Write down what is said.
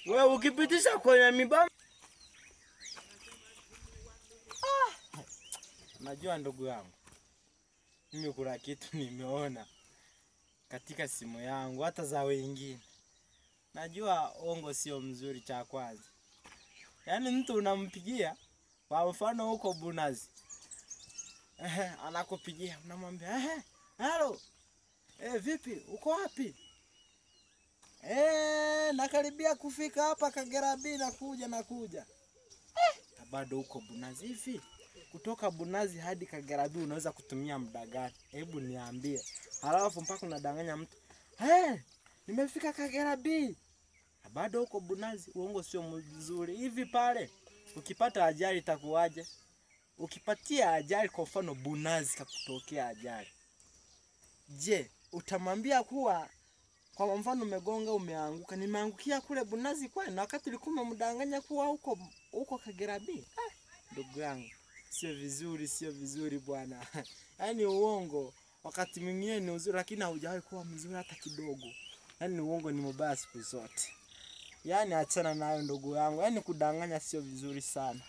Wewe ukipitisha kwenye mibamba. Najua ndugu yangu, mimi kuna kitu nimeona katika simu yangu hata za wengine. Najua ongo sio mzuri cha kwanza. Yaani mtu unampigia kwa mfano huko Bunazi. Anakupigia unamwambia halo. Vipi? Uko wapi? Nakaribia kufika hapa Kagera B, nakuja. Bado huko Bunazi hivi. Kutoka Bunazi hadi Kagera B unaweza kutumia muda gani? Hebu niambie. Halafu mpaka unadanganya mtu. Nimefika Kagera B. Bado huko Bunazi. Uongo sio mzuri. Hivi pale ukipata ajali itakuwaje? Ukipatia ajali kwa mfano Bunazi kakutokea ajali. Je, utamwambia kuwa kwa mfano umegonga umeanguka, nimeangukia kule Bunazi kwani na wakati ulikuwa umemdanganya kuwa huko Kagera B? Ndugu yangu, sio vizuri bwana. Yaani uongo wakati mwingine ni uzuri lakini haujawahi kuwa mzuri hata kidogo. Yaani uongo ni mbaya siku zote. Yaani achana nayo ndugu yangu. Yaani kudanganya sio vizuri sana.